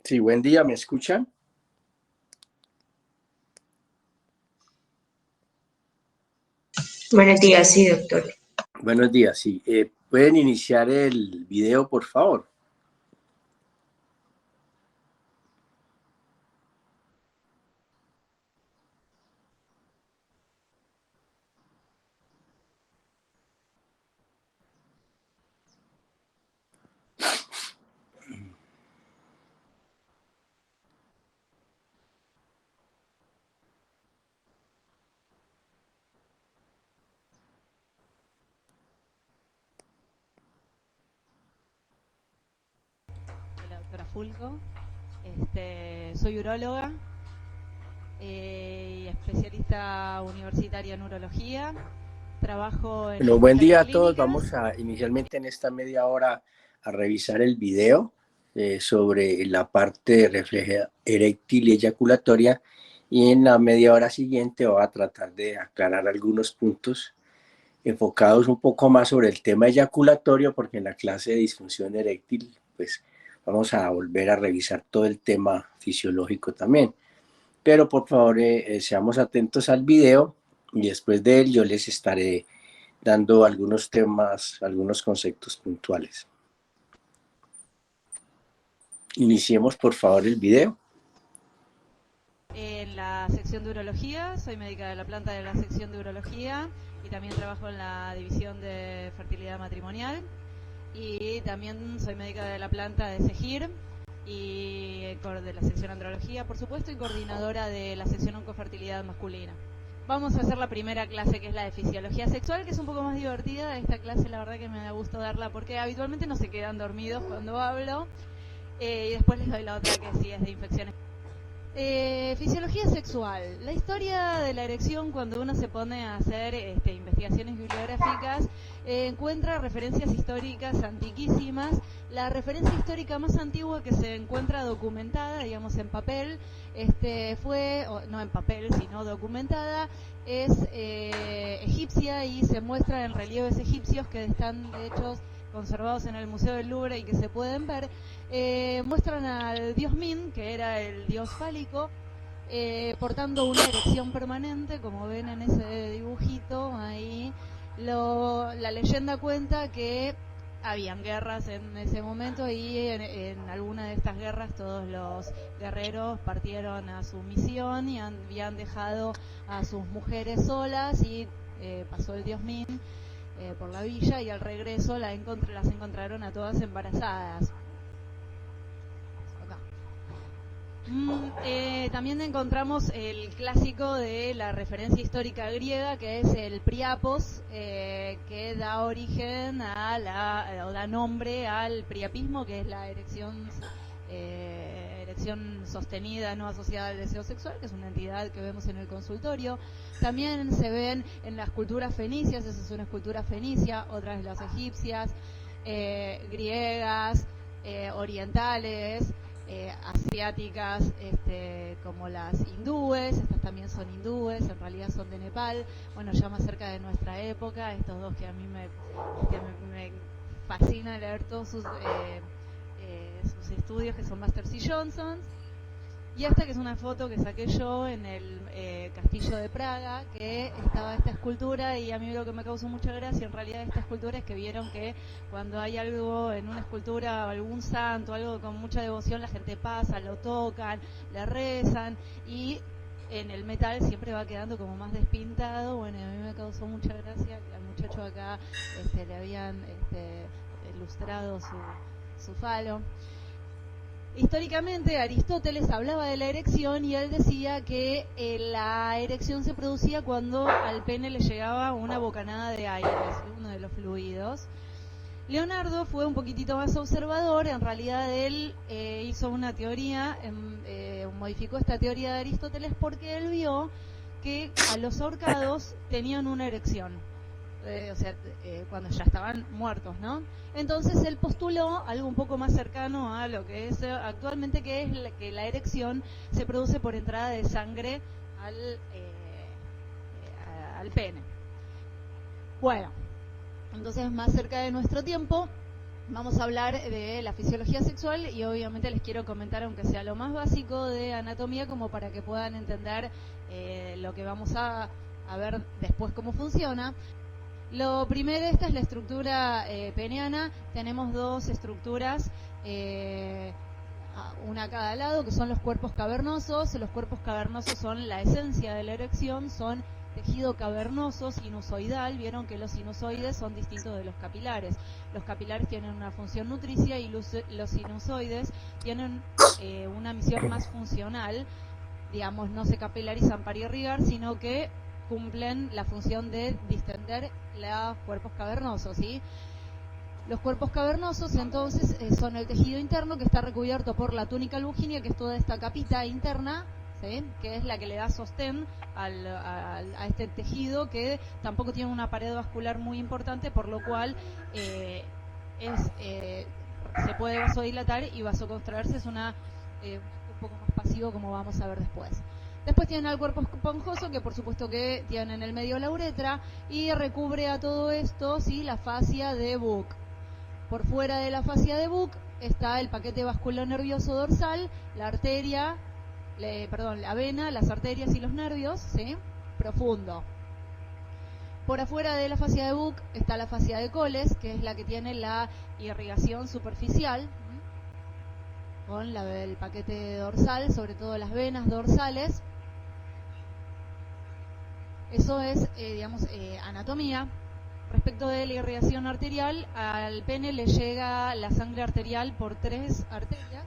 Sí, buen día, ¿me escuchan? Buenos días, sí, doctor. Buenos días, sí. ¿Pueden iniciar el video, por favor? La doctora Fulco. Soy uróloga y especialista universitaria en urología. Trabajo en Bueno, buen distintas día a todos. clínicas. Vamos a inicialmente en esta media hora a revisar el video sobre la parte de reflejo eréctil y eyaculatoria, y en la media hora siguiente voy a tratar de aclarar algunos puntos enfocados un poco más sobre el tema eyaculatorio, porque en la clase de disfunción eréctil pues vamos a volver a revisar todo el tema fisiológico también. Pero por favor seamos atentos al video y después de él yo les estaré dando algunos temas, algunos conceptos puntuales. Iniciemos por favor el video. En la sección de urología, soy médica de la planta de la sección de urología y también trabajo en la división de fertilidad matrimonial. Y también soy médica de la planta de CEGIR y de la sección andrología, por supuesto, y coordinadora de la sección oncofertilidad masculina. Vamos a hacer la primera clase, que es la de fisiología sexual, que es un poco más divertida. Esta clase la verdad que me da gusto darla porque habitualmente no se quedan dormidos cuando hablo. Y después les doy la otra, que sí es de infecciones. Fisiología sexual. La historia de la erección, cuando uno se pone a hacer investigaciones bibliográficas, encuentra referencias históricas antiquísimas. La referencia histórica más antigua que se encuentra documentada, digamos en papel, no en papel, sino documentada, es egipcia, y se muestra en relieves egipcios que están hechos conservados en el Museo del Louvre y que se pueden ver. Muestran al dios Min, que era el dios fálico, portando una erección permanente, como ven en ese dibujito ahí. La leyenda cuenta que habían guerras en ese momento, y en alguna de estas guerras todos los guerreros partieron a su misión y habían dejado a sus mujeres solas, y pasó el dios Min por la villa, y al regreso las encontraron a todas embarazadas. También encontramos el clásico de la referencia histórica griega, que es el priapos, que da origen o da nombre al priapismo, que es la erección sostenida no asociada al deseo sexual, que es una entidad que vemos en el consultorio. También se ven en las culturas fenicias, esa es una escultura fenicia, otras las egipcias, griegas, orientales, asiáticas, como las hindúes. Estas también son hindúes, en realidad son de Nepal, bueno, ya más cerca de nuestra época. Estos dos que a mí me fascina leer todos sus estudios, que son Masters y Johnsons. Y esta, que es una foto que saqué yo en el Castillo de Praga, que estaba esta escultura, y a mí lo que me causó mucha gracia en realidad de esta escultura es que vieron que cuando hay algo en una escultura, algún santo, algo con mucha devoción, la gente pasa, lo tocan, le rezan, y en el metal siempre va quedando como más despintado. Bueno, a mí me causó mucha gracia que al muchacho acá le habían ilustrado su falo. Históricamente Aristóteles hablaba de la erección, y él decía que la erección se producía cuando al pene le llegaba una bocanada de aire, uno de los fluidos. Leonardo fue un poquitito más observador. En realidad él hizo una teoría, modificó esta teoría de Aristóteles, porque él vio que a los ahorcados tenían una erección. Cuando ya estaban muertos, ¿no? Entonces él postuló algo un poco más cercano a lo que es actualmente, que es que la erección se produce por entrada de sangre al pene. Bueno, entonces más cerca de nuestro tiempo, Vamos a hablar de la fisiología sexual y obviamente les quiero comentar, aunque sea lo más básico de anatomía, como para que puedan entender lo que vamos a ver después cómo funciona. Lo primero, esta es la estructura peniana. Tenemos dos estructuras, una a cada lado, que son los cuerpos cavernosos. Los cuerpos cavernosos son la esencia de la erección, son tejido cavernoso sinusoidal. Vieron que los sinusoides son distintos de los capilares. Los capilares tienen una función nutricia y los sinusoides tienen una misión más funcional. Digamos, no se capilarizan para irrigar, sino que cumplen la función de distender los cuerpos cavernosos, ¿sí? Los cuerpos cavernosos, entonces, son el tejido interno que está recubierto por la túnica albuginea, que es toda esta capita interna, ¿sí?, que es la que le da sostén a este tejido, que tampoco tiene una pared vascular muy importante, por lo cual se puede vasodilatar y vasocontraerse. Es un poco más pasivo, como vamos a ver después. Después tienen al cuerpo esponjoso, que por supuesto que tiene en el medio la uretra, y recubre a todo esto, ¿sí?, la fascia de Buck. Por fuera de la fascia de Buck está el paquete vascular nervioso dorsal, la arteria, la vena, las arterias y los nervios, ¿sí?, profundo. Por afuera de la fascia de Buck está la fascia de Coles, que es la que tiene la irrigación superficial, con el paquete dorsal, sobre todo las venas dorsales. Eso es, anatomía. Respecto de la irrigación arterial, al pene le llega la sangre arterial por 3 arterias.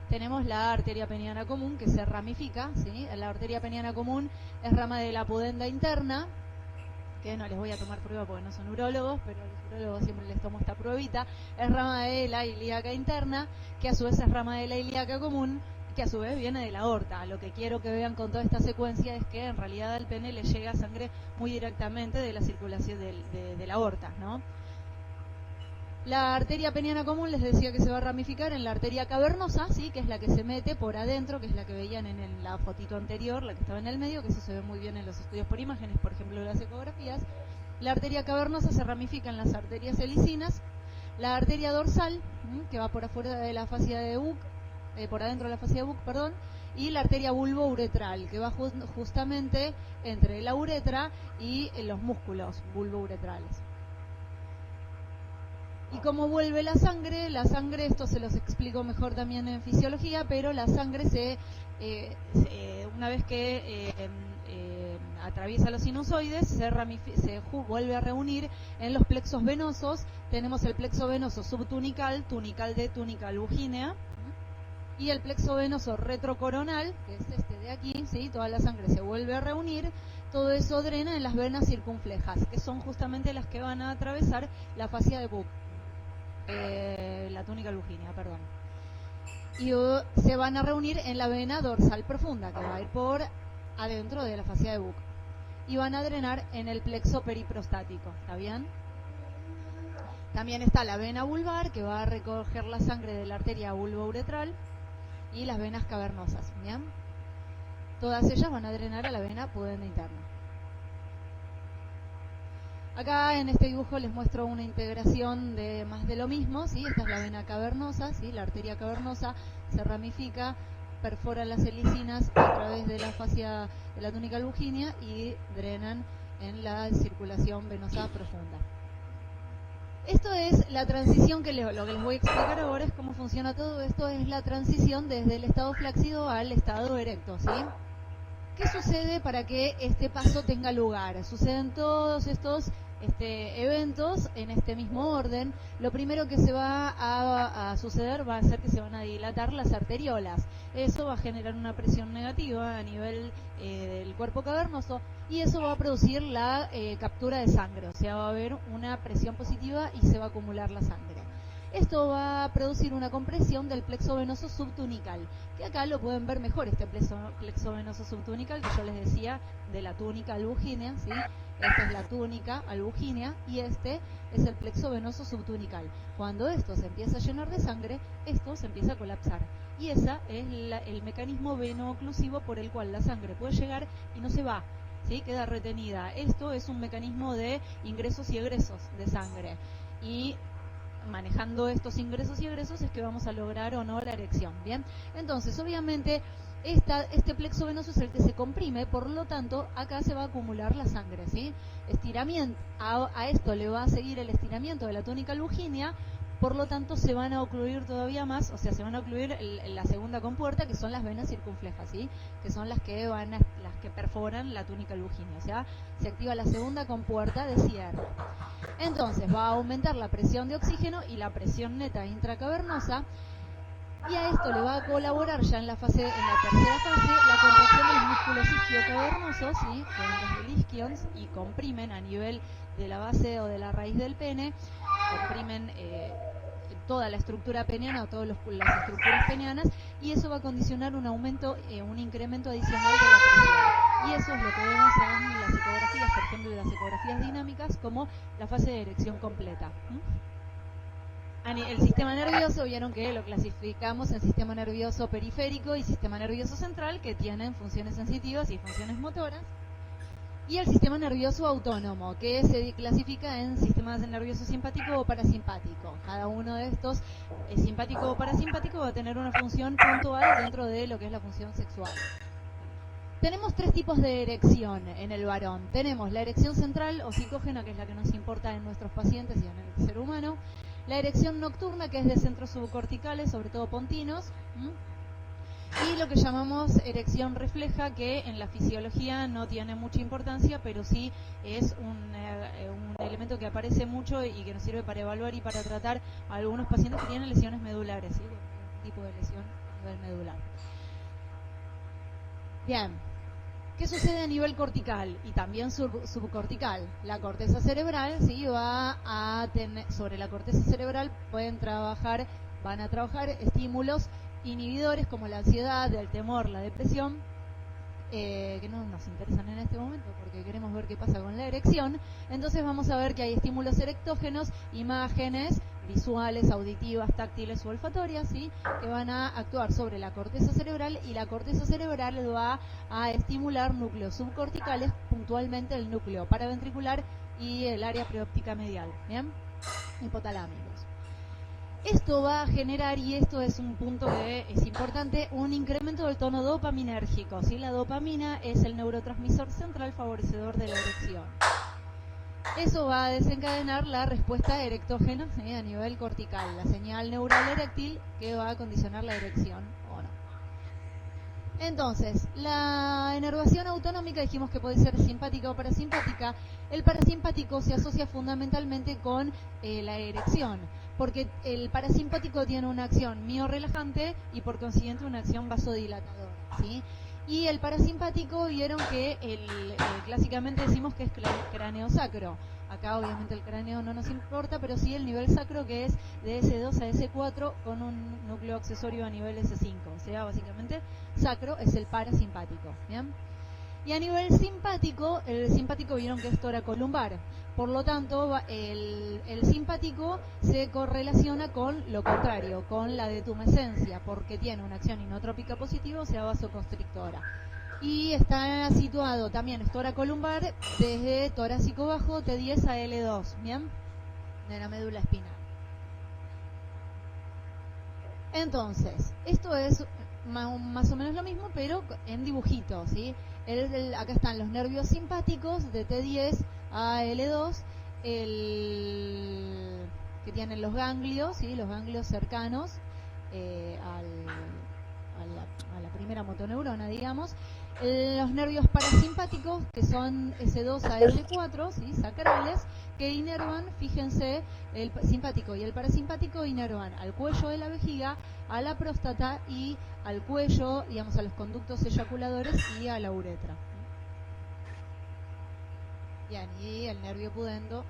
Tenemos la arteria peniana común, que se ramifica, ¿sí? La arteria peniana común es rama de la pudenda interna, que no les voy a tomar prueba porque no son urólogos, pero a los urólogos siempre les tomo esta pruebita. Es rama de la ilíaca interna, que a su vez es rama de la ilíaca común, que a su vez viene de la aorta. Lo que quiero que vean con toda esta secuencia es que en realidad al pene le llega sangre muy directamente de la circulación de la aorta, ¿no? La arteria peniana común les decía que se va a ramificar en la arteria cavernosa, ¿sí?, que es la que se mete por adentro, que es la que veían en la fotito anterior, la que estaba en el medio, que eso se ve muy bien en los estudios por imágenes, por ejemplo en las ecografías. La arteria cavernosa se ramifica en las arterias helicinas, la arteria dorsal, que va por afuera de la fascia de Buck, por adentro de la fascia de Buck, perdón, y la arteria bulbouretral, que va justamente entre la uretra y los músculos bulbouretrales. ¿Y cómo vuelve la sangre? La sangre, esto se los explico mejor también en fisiología, pero la sangre una vez que atraviesa los sinusoides, se vuelve a reunir en los plexos venosos. Tenemos el plexo venoso subtunical, tunical de túnica albuginea, y el plexo venoso retrocoronal, que es este de aquí, ¿sí? Toda la sangre se vuelve a reunir. Todo eso drena en las venas circunflejas, que son justamente las que van a atravesar la fascia de Buck. La túnica albuginea, perdón. Y se van a reunir en la vena dorsal profunda, que va a ir por adentro de la fascia de Buck. Y van a drenar en el plexo periprostático, ¿está bien? También está la vena vulvar, que va a recoger la sangre de la arteria bulbouretral, y las venas cavernosas, ¿bien? Todas ellas van a drenar a la vena pudenda interna. Acá en este dibujo les muestro una integración de más de lo mismo, ¿sí? Esta es la vena cavernosa, ¿sí? La arteria cavernosa se ramifica, perfora las helicinas a través de la fascia de la túnica albuginea y drenan en la circulación venosa profunda. Esto es la transición lo que les voy a explicar ahora es cómo funciona todo esto, es la transición desde el estado flácido al estado erecto, ¿sí? ¿Qué sucede para que este paso tenga lugar? Suceden todos estos eventos en este mismo orden. Lo primero que se va a suceder va a ser que se van a dilatar las arteriolas. Eso va a generar una presión negativa a nivel del cuerpo cavernoso y eso va a producir la captura de sangre. O sea, va a haber una presión positiva y se va a acumular la sangre. Esto va a producir una compresión del plexo venoso subtunical, que acá lo pueden ver mejor, este plexo venoso subtunical que yo les decía de la túnica albuginea, ¿sí? Esta es la túnica albuginea y este es el plexo venoso subtunical. Cuando esto se empieza a llenar de sangre, esto se empieza a colapsar. Y ese es el mecanismo veno-oclusivo por el cual la sangre puede llegar y no se va, ¿sí? Queda retenida. Esto es un mecanismo de ingresos y egresos de sangre. Y manejando estos ingresos y egresos es que vamos a lograr o no la erección. Bien, entonces obviamente este plexo venoso es el que se comprime, por lo tanto acá se va a acumular la sangre, ¿sí? Estiramiento, a esto le va a seguir el estiramiento de la túnica lujínia. Por lo tanto, se van a ocluir todavía más, o sea, se van a ocluir la segunda compuerta, que son las venas circunflejas, ¿sí? Que son las que perforan la túnica lujínia, o sea, se activa la segunda compuerta de cierre. Entonces, va a aumentar la presión de oxígeno y la presión neta intracavernosa, y a esto le va a colaborar ya en la tercera fase, la contracción de los músculos isquiocavernosos, ¿sí? Con los isquions, y comprimen a nivel de la base o de la raíz del pene, comprimen toda la estructura peniana o todas las estructuras penianas, y eso va a condicionar un aumento, un incremento adicional de la presión. Y eso es lo que vemos en las ecografías, por ejemplo, en las ecografías dinámicas, como la fase de erección completa. El sistema nervioso, vieron que lo clasificamos en sistema nervioso periférico y sistema nervioso central, que tienen funciones sensitivas y funciones motoras. Y el sistema nervioso autónomo, que se clasifica en sistemas nervioso simpático o parasimpático. Cada uno de estos, simpático o parasimpático, va a tener una función puntual dentro de lo que es la función sexual. Tenemos tres tipos de erección en el varón. Tenemos la erección central o psicógena, que es la que nos importa en nuestros pacientes y en el ser humano. La erección nocturna, que es de centros subcorticales, sobre todo pontinos. Y lo que llamamos erección refleja, que en la fisiología no tiene mucha importancia, pero sí es un elemento que aparece mucho y que nos sirve para evaluar y para tratar a algunos pacientes que tienen lesiones medulares, ¿sí? Un tipo de lesión a nivel medular. Bien, ¿qué sucede a nivel cortical y también subcortical? La corteza cerebral, ¿sí? Va a tener, sobre la corteza cerebral van a trabajar estímulos inhibidores como la ansiedad, el temor, la depresión, que no nos interesan en este momento porque queremos ver qué pasa con la erección. Entonces vamos a ver que hay estímulos erectógenos, imágenes visuales, auditivas, táctiles o olfatorias, ¿sí? Que van a actuar sobre la corteza cerebral, y la corteza cerebral va a estimular núcleos subcorticales, puntualmente el núcleo paraventricular y el área preóptica medial, ¿bien? Hipotalámicos. Esto va a generar, y esto es un punto que es importante, un incremento del tono dopaminérgico, ¿sí? La dopamina es el neurotransmisor central favorecedor de la erección. Eso va a desencadenar la respuesta erectógena, ¿sí? A nivel cortical, la señal neural eréctil que va a condicionar la erección o no. Entonces, la inervación autonómica dijimos que puede ser simpática o parasimpática. El parasimpático se asocia fundamentalmente con la erección, porque el parasimpático tiene una acción miorrelajante y por consiguiente una acción vasodilatadora, ¿sí? Y el parasimpático, vieron que clásicamente decimos que es cráneo-sacro. Acá obviamente el cráneo no nos importa, pero sí el nivel sacro, que es de S2 a S4 con un núcleo accesorio a nivel S5. O sea, básicamente sacro es el parasimpático, ¿bien? Y a nivel simpático, el simpático vieron que es toracolumbar. Por lo tanto, el simpático se correlaciona con lo contrario, con la detumescencia, porque tiene una acción inotrópica positiva, o sea, vasoconstrictora. Y está situado también, es toracolumbar, desde torácico bajo, T10 a L2, ¿bien? De la médula espinal. Entonces, esto es más o menos lo mismo, pero en dibujitos, ¿sí? Acá están los nervios simpáticos de T10 a L2, que tienen los ganglios, ¿sí? Los ganglios cercanos a la primera motoneurona, digamos. Los nervios parasimpáticos, que son S2 a L4, ¿sí? Sacrales, que inervan, fíjense, el simpático y el parasimpático inervan al cuello de la vejiga, a la próstata y al cuello, digamos, a los conductos eyaculadores y a la uretra. Bien, y el nervio pudendo,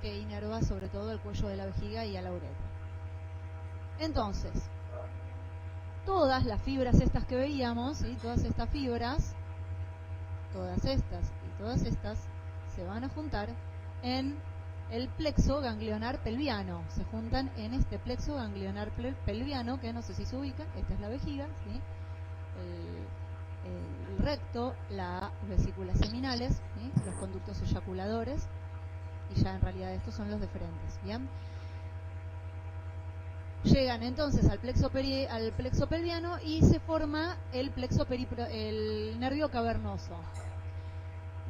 que inerva sobre todo el cuello de la vejiga y a la uretra. Entonces, todas las fibras estas que veíamos, ¿sí? Todas estas fibras, todas estas y todas estas, se van a juntar en el plexo ganglionar pelviano. Se juntan en este plexo ganglionar pelviano, que no sé si se ubica, esta es la vejiga, ¿sí? El recto, las vesículas seminales, ¿sí? Los conductos eyaculadores, y ya en realidad estos son los deferentes, ¿bien? llegan entonces al plexo pelviano y se forma el nervio cavernoso.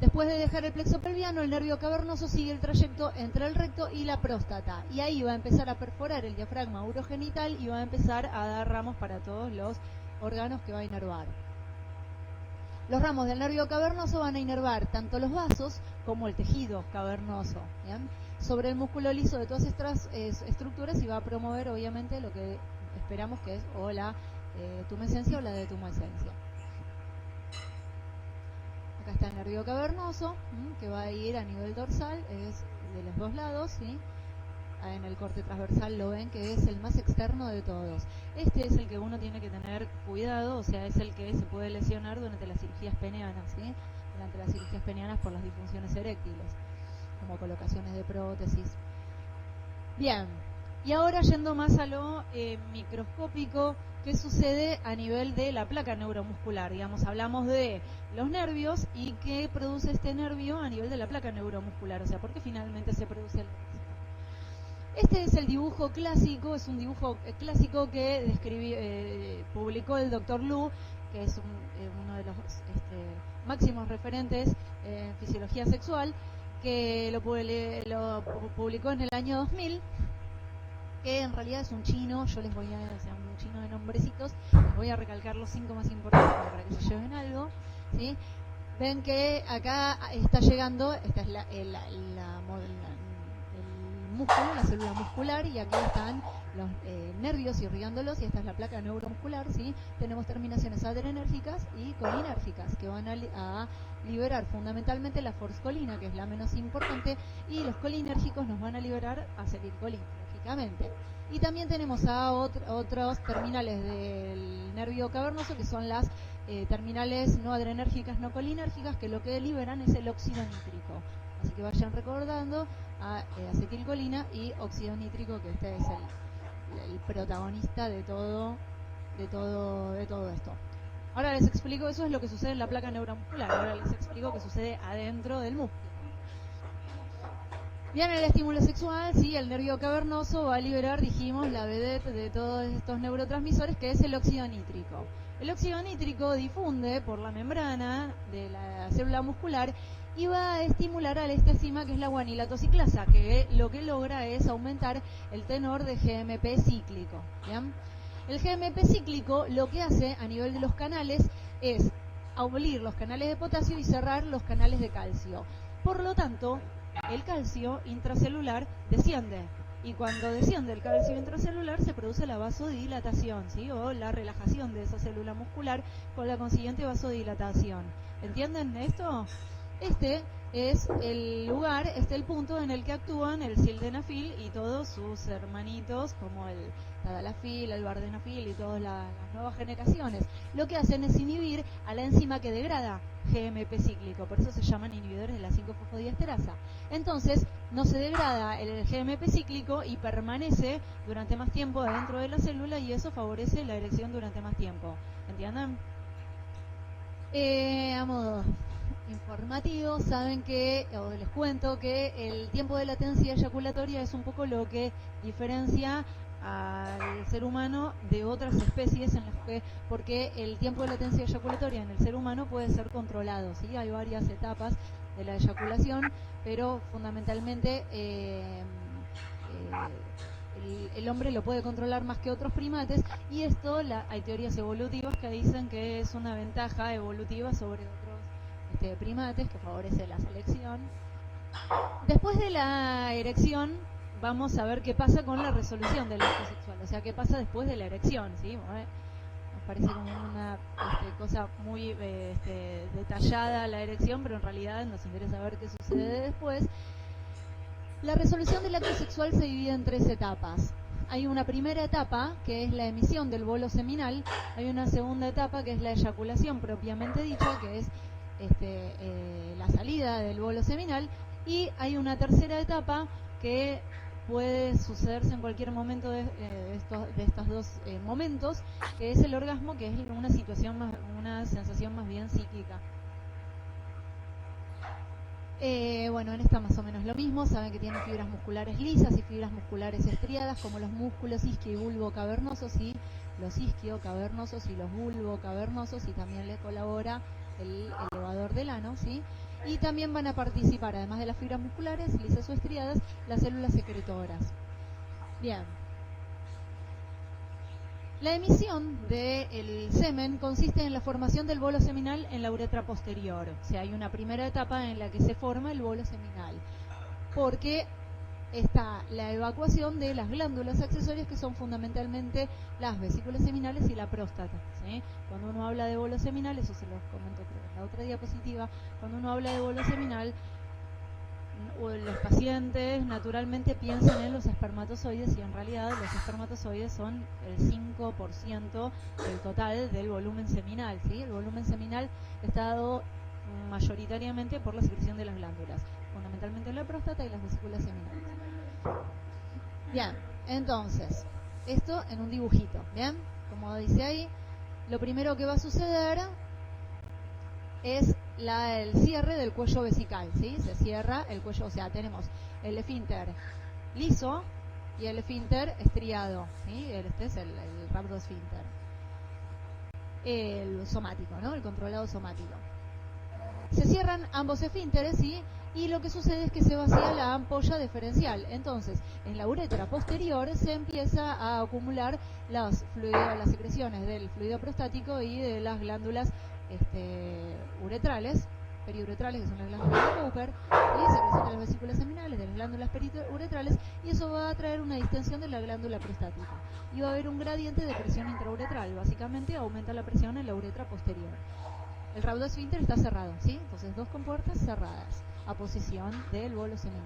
Después de dejar el plexo pelviano, el nervio cavernoso sigue el trayecto entre el recto y la próstata. Y ahí va a empezar a perforar el diafragma urogenital y va a empezar a dar ramos para todos los órganos que va a inervar. Los ramos del nervio cavernoso van a inervar tanto los vasos como el tejido cavernoso, ¿bien? Sobre el músculo liso de todas estas estructuras y va a promover, obviamente, lo que esperamos que es o la tumescencia o la detumescencia. Acá está el nervio cavernoso, que va a ir a nivel dorsal, es de los dos lados, ¿sí? En el corte transversal lo ven que es el más externo de todos. Este es el que uno tiene que tener cuidado, o sea, es el que se puede lesionar durante las cirugías penianas, ¿sí? Durante las cirugías penianas por las disfunciones eréctiles, como colocaciones de prótesis. Bien, y ahora yendo más a lo microscópico, ¿qué sucede a nivel de la placa neuromuscular? Digamos, hablamos de los nervios y qué produce este nervio a nivel de la placa neuromuscular, o sea, ¿por qué finalmente se produce el nervio? Este es el dibujo clásico, es un dibujo clásico que publicó el Dr. Lu, que es uno de los máximos referentes en fisiología sexual, que lo publicó en el año 2000, que en realidad es un chino. Yo les voy a hacer un chino de nombrecitos, les voy a recalcar los 5 más importantes para que se lleven algo, ¿sí? Ven que acá está llegando, esta es el músculo, la célula muscular, y aquí están los nervios irrigándolos, y esta es la placa neuromuscular, ¿sí? Tenemos terminaciones adrenérgicas y colinérgicas que van a liberar fundamentalmente la forscolina, que es la menos importante, y los colinérgicos nos van a liberar acetilcolina, lógicamente. Y también tenemos a otros terminales del nervio cavernoso, que son las terminales no adrenérgicas, no colinérgicas, que lo que liberan es el óxido nítrico. Así que vayan recordando a acetilcolina y óxido nítrico, que este es el protagonista de todo esto. Ahora les explico, eso es lo que sucede en la placa neuromuscular. Ahora les explico qué sucede adentro del músculo. Bien, el estímulo sexual, sí, el nervio cavernoso va a liberar, dijimos, la vedette de todos estos neurotransmisores, que es el óxido nítrico. El óxido nítrico difunde por la membrana de la célula muscular y va a estimular a la enzima, que es la guanilato ciclasa, que lo que logra es aumentar el tenor de GMP cíclico. ¿Bien? El GMP cíclico lo que hace a nivel de los canales es abrir los canales de potasio y cerrar los canales de calcio. Por lo tanto, el calcio intracelular desciende. Y cuando desciende el calcio intracelular se produce la vasodilatación, ¿sí? O la relajación de esa célula muscular con la consiguiente vasodilatación. ¿Entienden esto? Este es el lugar, el punto en el que actúan el sildenafil y todos sus hermanitos, como el tadalafil, el vardenafil y todas las nuevas generaciones. Lo que hacen es inhibir a la enzima que degrada GMP cíclico, por eso se llaman inhibidores de la 5-fosfodiesterasa. Entonces, no se degrada el GMP cíclico y permanece durante más tiempo dentro de la célula, y eso favorece la erección durante más tiempo. ¿Entienden? A modo informativo, saben que, o les cuento que el tiempo de latencia eyaculatoria es un poco lo que diferencia al ser humano de otras especies, porque el tiempo de latencia eyaculatoria en el ser humano puede ser controlado, ¿sí? Hay varias etapas de la eyaculación, pero fundamentalmente el hombre lo puede controlar más que otros primates, y esto hay teorías evolutivas que dicen que es una ventaja evolutiva sobre otros primates, que favorece la selección. Después de la erección vamos a ver qué pasa con la resolución del acto sexual, o sea, qué pasa después de la erección, ¿sí? Nos parece como una cosa muy detallada la erección, pero en realidad nos interesa ver qué sucede después. La resolución del acto sexual se divide en 3 etapas. Hay una primera etapa, que es la emisión del bolo seminal. Hay una segunda etapa, que es la eyaculación propiamente dicha, que es la salida del bolo seminal. Y hay una tercera etapa que puede sucederse en cualquier momento de estos dos momentos, que es el orgasmo, que es una sensación más bien psíquica. Bueno, en esta más o menos lo mismo. Saben que tienen fibras musculares lisas y fibras musculares estriadas, como los músculos isquio y bulbo cavernosos, y los isquio cavernosos y los bulbo cavernosos, y también le colabora el elevador del ano, ¿sí? Y también van a participar, además de las fibras musculares lisas o estriadas, las células secretoras. Bien. La emisión del semen consiste en la formación del bolo seminal en la uretra posterior. O sea, hay una primera etapa en la que se forma el bolo seminal, porque está la evacuación de las glándulas accesorias, que son fundamentalmente las vesículas seminales y la próstata, ¿sí? Cuando uno habla de bolo seminal, eso se los comento en la otra diapositiva, cuando uno habla de bolo seminal, los pacientes naturalmente piensan en los espermatozoides, y en realidad los espermatozoides son el 5% del total del volumen seminal, ¿sí? El volumen seminal está dado mayoritariamente por la secreción de las glándulas, fundamentalmente en la próstata y las vesículas seminales. Bien, entonces, esto en un dibujito, ¿bien? Como dice ahí, lo primero que va a suceder es el cierre del cuello vesical, ¿sí? Se cierra el cuello, o sea, tenemos el esfínter liso y el esfínter estriado, ¿sí? Este es el rhabdoesfínter, el somático, ¿no? El controlado somático. Se cierran ambos esfínteres, ¿sí? Y lo que sucede es que se vacía la ampolla deferencial. Entonces, en la uretra posterior se empieza a acumular las secreciones del fluido prostático y de las glándulas uretrales, periuretrales, que son las glándulas de Cooper, y secreción de las vesículas seminales, de las glándulas periuretrales, y eso va a traer una distensión de la glándula prostática. Y va a haber un gradiente de presión intrauretral. Básicamente aumenta la presión en la uretra posterior. El rhabdoesfínter está cerrado, ¿sí? Entonces, dos compuertas cerradas a posición del bolo seminal.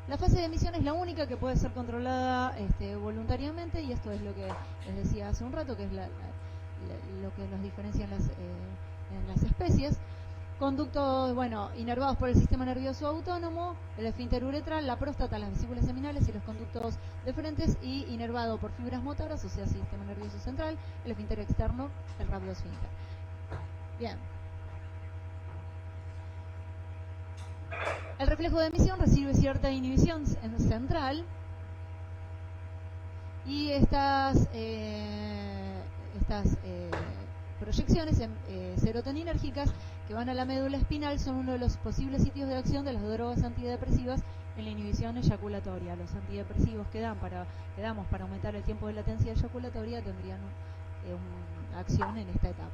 La fase de emisión es la única que puede ser controlada voluntariamente, y esto es lo que les decía hace un rato, que es lo que nos diferencia en las especies. Conductos, bueno, inervados por el sistema nervioso autónomo, el esfínter uretral, la próstata, las vesículas seminales y los conductos deferentes, y inervado por fibras motoras, o sea, sistema nervioso central, el esfínter externo, el rhabdoesfínter. Bien. El reflejo de emisión recibe cierta inhibición central, y estas proyecciones serotoninérgicas que van a la médula espinal son uno de los posibles sitios de acción de las drogas antidepresivas en la inhibición eyaculatoria. Los antidepresivos que damos para aumentar el tiempo de latencia eyaculatoria tendrían una acción en esta etapa.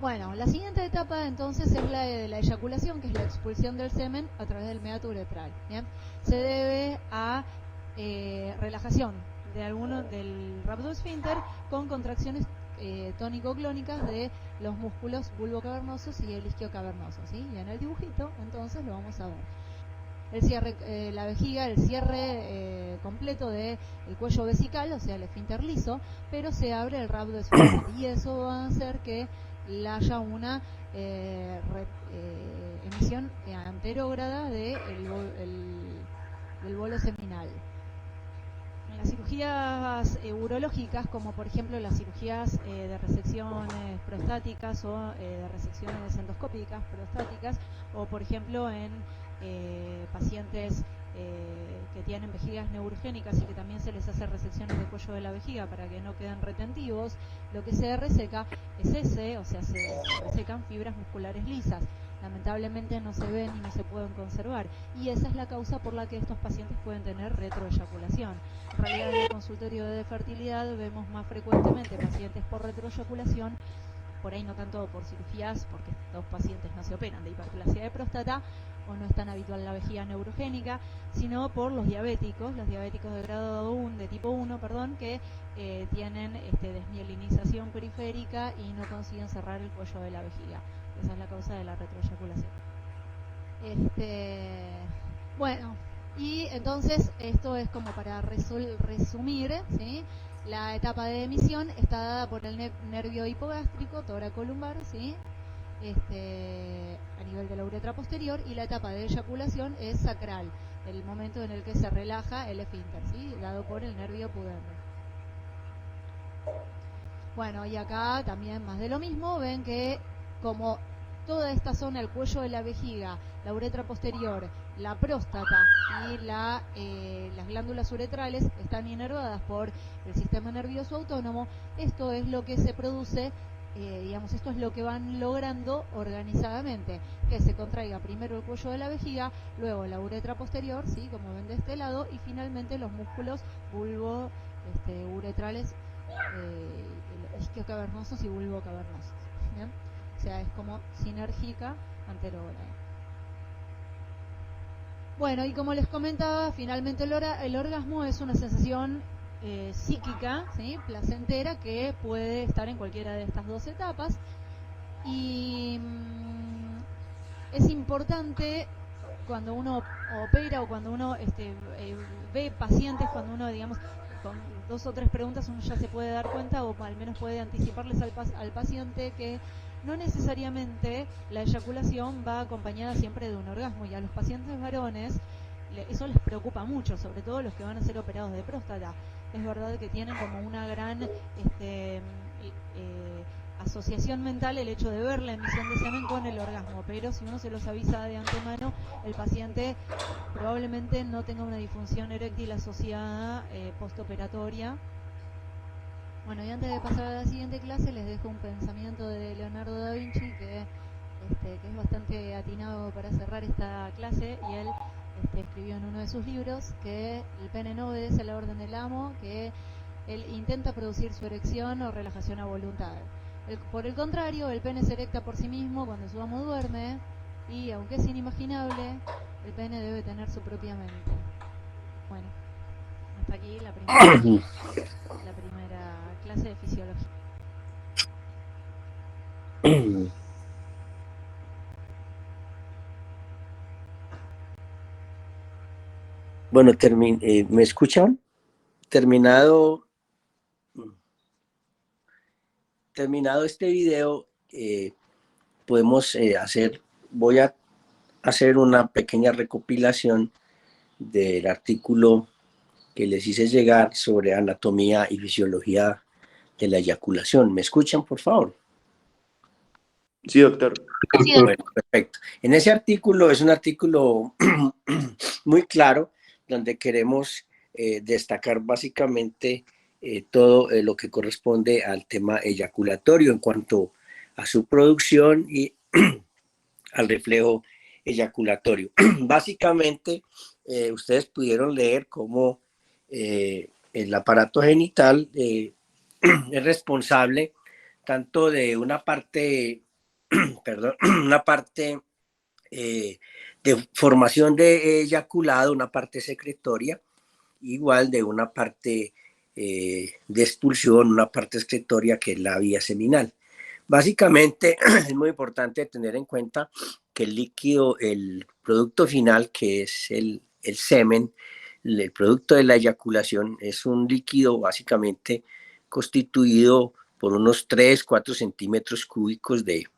Bueno, la siguiente etapa entonces es la de la eyaculación, que es la expulsión del semen a través del meato uretral. ¿Bien? Se debe a relajación del rhabdoesfínter con contracciones tónico-clónicas de los músculos bulbocavernosos y el isquiocavernoso, ¿sí? Y en el dibujito entonces lo vamos a ver. El cierre, la vejiga, el cierre completo del cuello vesical, o sea, el esfínter liso, pero se abre el rhabdoesfínter, y eso va a hacer que haya una emisión anterógrada del bolo seminal. En las cirugías urológicas, como por ejemplo las cirugías de resecciones prostáticas o de resecciones endoscópicas prostáticas, o por ejemplo en pacientes que tienen vejigas neurogénicas y que también se les hace resecciones del cuello de la vejiga para que no queden retentivos, lo que se reseca es o sea, se resecan fibras musculares lisas. Lamentablemente no se ven y no se pueden conservar, y esa es la causa por la que estos pacientes pueden tener retroeyaculación. En realidad, en el consultorio de fertilidad vemos más frecuentemente pacientes por retroeyaculación, por ahí no tanto por cirugías, porque estos pacientes no se operan de hiperplasia de próstata o no es tan habitual la vejiga neurogénica, sino por los diabéticos de grado 1, de tipo 1, que tienen desmielinización periférica y no consiguen cerrar el cuello de la vejiga. Esa es la causa de la retroeyaculación. Bueno, y entonces esto es como para resumir, ¿sí? La etapa de emisión está dada por el nervio hipogástrico, toracolumbar, ¿sí? A nivel de la uretra posterior, y la etapa de eyaculación es sacral, el momento en el que se relaja el esfínter, ¿sí? Dado por el nervio pudendo. Bueno, y acá también más de lo mismo, ven que como toda esta zona, el cuello de la vejiga, la uretra posterior, la próstata y las glándulas uretrales están inervadas por el sistema nervioso autónomo, esto es lo que se produce, digamos, esto es lo que van logrando organizadamente, que se contraiga primero el cuello de la vejiga, luego la uretra posterior, ¿sí? Como ven de este lado, y finalmente los músculos vulvo uretrales, isquiocavernosos y vulvocavernosos. ¿Bien? O sea, es como sinérgica anterograda. Bueno, y como les comentaba, finalmente el orgasmo es una sensación psíquica, ¿sí? Placentera, que puede estar en cualquiera de estas dos etapas. Y es importante cuando uno opera o cuando uno ve pacientes, cuando uno, digamos, con 2 o 3 preguntas uno ya se puede dar cuenta, o al menos puede anticiparles al paciente que no necesariamente la eyaculación va acompañada siempre de un orgasmo, y a los pacientes varones eso les preocupa mucho, sobre todo los que van a ser operados de próstata. Es verdad que tienen como una gran asociación mental el hecho de ver la emisión de semen con el orgasmo, pero si uno se los avisa de antemano, el paciente probablemente no tenga una disfunción eréctil asociada postoperatoria. Bueno, y antes de pasar a la siguiente clase, les dejo un pensamiento de Leonardo da Vinci que es bastante atinado para cerrar esta clase, y él escribió en uno de sus libros que el pene no obedece a la orden del amo, que él intenta producir su erección o relajación a voluntad. Por el contrario, el pene se erecta por sí mismo cuando su amo duerme, y aunque es inimaginable, el pene debe tener su propia mente. Bueno, hasta aquí la primera clase de fisiología. Bueno, ¿me escuchan? Terminado este video, podemos voy a hacer una pequeña recopilación del artículo que les hice llegar sobre anatomía y fisiología de la eyaculación. ¿Me escuchan, por favor? Sí, doctor. Bueno, perfecto. En ese artículo, es un artículo muy claro, donde queremos destacar básicamente todo lo que corresponde al tema eyaculatorio en cuanto a su producción y al reflejo eyaculatorio. Básicamente, ustedes pudieron leer cómo el aparato genital es responsable tanto de una parte, perdón, una parte de formación de eyaculado, una parte secretoria, igual de una parte de expulsión, una parte excretoria, que es la vía seminal. Básicamente es muy importante tener en cuenta que el líquido, el producto final, que es el semen, el producto de la eyaculación, es un líquido básicamente constituido por unos 3-4 centímetros cúbicos de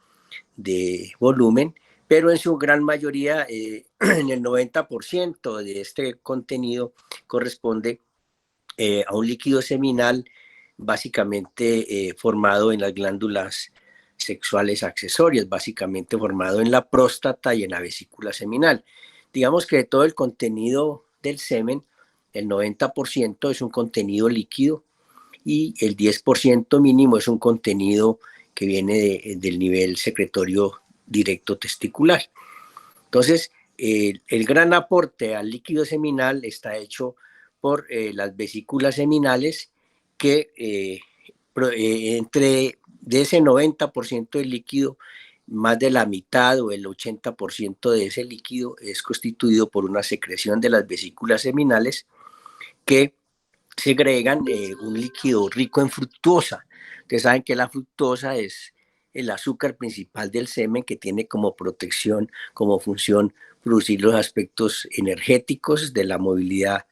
volumen, pero en su gran mayoría, en el 90% de este contenido corresponde a un líquido seminal básicamente formado en las glándulas sexuales accesorias, básicamente formado en la próstata y en la vesícula seminal. Digamos que de todo el contenido del semen, el 90% es un contenido líquido y el 10% mínimo es un contenido que viene del nivel secretorio directo testicular. Entonces, el gran aporte al líquido seminal está hecho por las vesículas seminales, que de ese 90% del líquido, más de la mitad o el 80% de ese líquido es constituido por una secreción de las vesículas seminales que segregan un líquido rico en fructuosa. Ustedes saben que la fructosa es el azúcar principal del semen, que tiene como protección, como función, producir los aspectos energéticos de la movilidad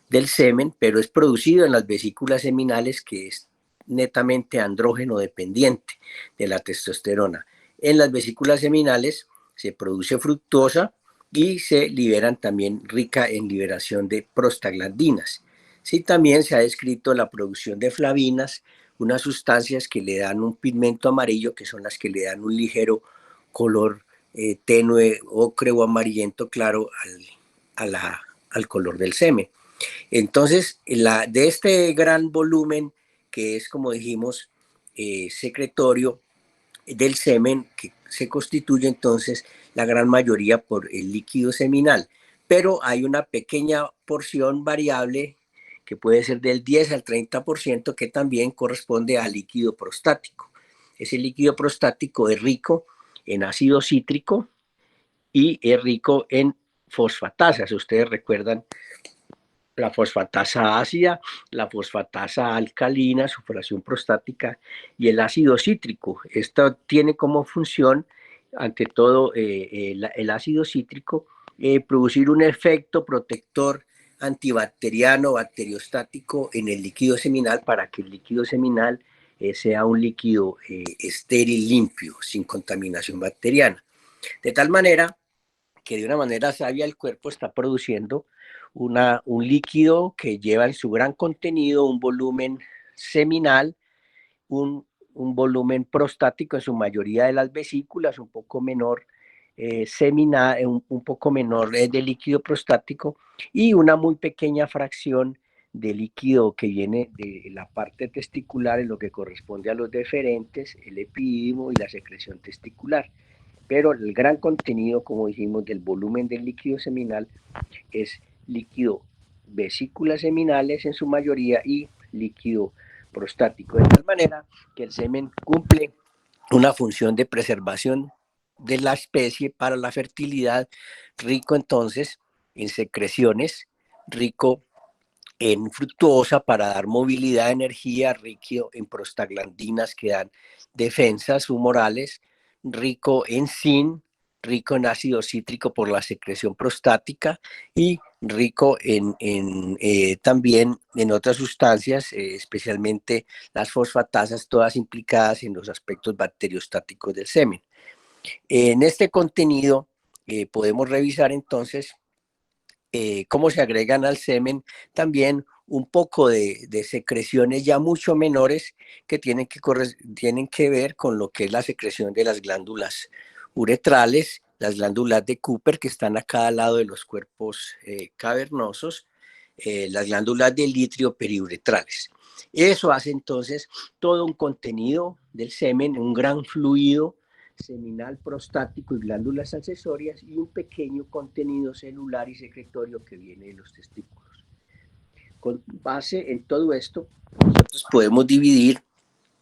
del semen, pero es producido en las vesículas seminales, que es netamente andrógeno dependiente de la testosterona. En las vesículas seminales se produce fructosa y se liberan también, rica en liberación de prostaglandinas. Sí, también se ha descrito la producción de flavinas, unas sustancias que le dan un pigmento amarillo, que son las que le dan un ligero color tenue, ocre o amarillento claro al color del semen. Entonces, de este gran volumen, que es, como dijimos, secretorio del semen, que se constituye entonces la gran mayoría por el líquido seminal, pero hay una pequeña porción variable que puede ser del 10 al 30% que también corresponde al líquido prostático. Ese líquido prostático es rico en ácido cítrico y es rico en fosfatasas. Ustedes recuerdan la fosfatasa ácida, la fosfatasa alcalina, su fracción prostática, y el ácido cítrico. Esto tiene como función, ante todo, el ácido cítrico, producir un efecto protector antibacteriano, bacteriostático en el líquido seminal para que el líquido seminal sea un líquido estéril, limpio, sin contaminación bacteriana. De tal manera que de una manera sabia el cuerpo está produciendo un líquido que lleva en su gran contenido un volumen seminal, un volumen prostático en su mayoría de las vesículas, un poco menor seminal, un poco menor de líquido prostático y una muy pequeña fracción de líquido que viene de la parte testicular en lo que corresponde a los deferentes, el epidídimo y la secreción testicular. Pero el gran contenido, como dijimos, del volumen del líquido seminal es líquido vesículas seminales en su mayoría y líquido prostático, de tal manera que el semen cumple una función de preservación de la especie para la fertilidad, rico entonces en secreciones, rico en fructuosa para dar movilidad, energía, rico en prostaglandinas que dan defensas humorales, rico en zinc, rico en ácido cítrico por la secreción prostática y rico también en otras sustancias, especialmente las fosfatasas, todas implicadas en los aspectos bacteriostáticos del semen. En este contenido podemos revisar entonces cómo se agregan al semen también un poco de secreciones ya mucho menores que tienen que ver con lo que es la secreción de las glándulas uretrales, las glándulas de Cooper que están a cada lado de los cuerpos cavernosos, las glándulas del litrio periuretrales. Eso hace entonces todo un contenido del semen, un gran fluido seminal, prostático y glándulas accesorias y un pequeño contenido celular y secretorio que viene de los testículos. Con base en todo esto, nosotros podemos dividir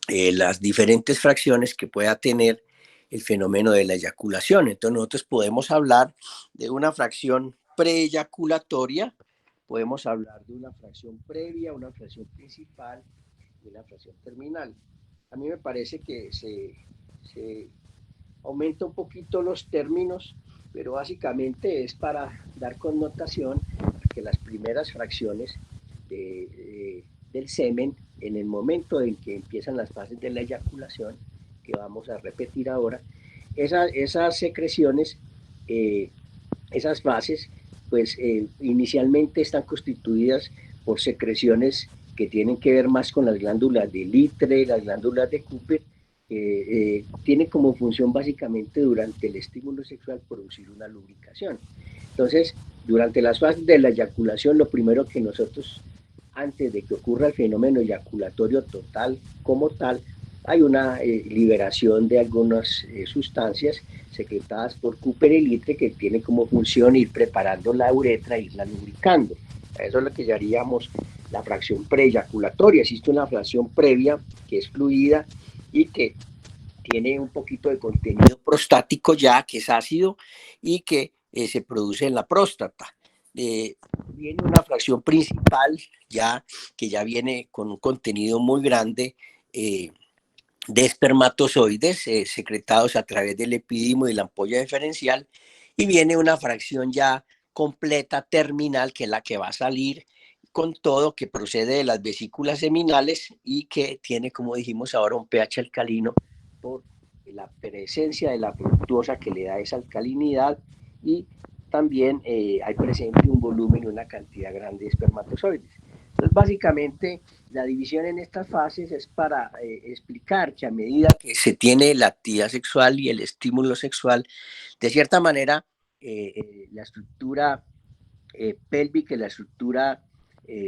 las diferentes fracciones que pueda tener el fenómeno de la eyaculación. Entonces nosotros podemos hablar de una fracción preeyaculatoria, podemos hablar de una fracción previa, una fracción principal y una fracción terminal. A mí me parece que se aumenta un poquito los términos, pero básicamente es para dar connotación a que las primeras fracciones del semen, en el momento en que empiezan las fases de la eyaculación, que vamos a repetir ahora, esas secreciones, esas fases, pues inicialmente están constituidas por secreciones que tienen que ver más con las glándulas de Litre, las glándulas de Cooper, tiene como función básicamente durante el estímulo sexual producir una lubricación. Entonces, durante las fases de la eyaculación, lo primero que nosotros, antes de que ocurra el fenómeno eyaculatorio total como tal, hay una liberación de algunas sustancias secretadas por Cooper y Litre que tienen como función ir preparando la uretra e irla lubricando. Eso es lo que llamaríamos la fracción preeyaculatoria. Existe una fracción previa que es fluida y que tiene un poquito de contenido prostático ya, que es ácido y que se produce en la próstata. Viene una fracción principal ya, que ya viene con un contenido muy grande de espermatozoides secretados a través del epidídimo y la ampolla deferencial, y viene una fracción ya completa, terminal, que es la que va a salir con todo, que procede de las vesículas seminales y que tiene, como dijimos ahora, un pH alcalino por la presencia de la fructuosa que le da esa alcalinidad, y también hay presente un volumen y una cantidad grande de espermatozoides. Entonces, básicamente, la división en estas fases es para explicar que a medida que se tiene la actividad sexual y el estímulo sexual, de cierta manera, la estructura pélvica y la estructura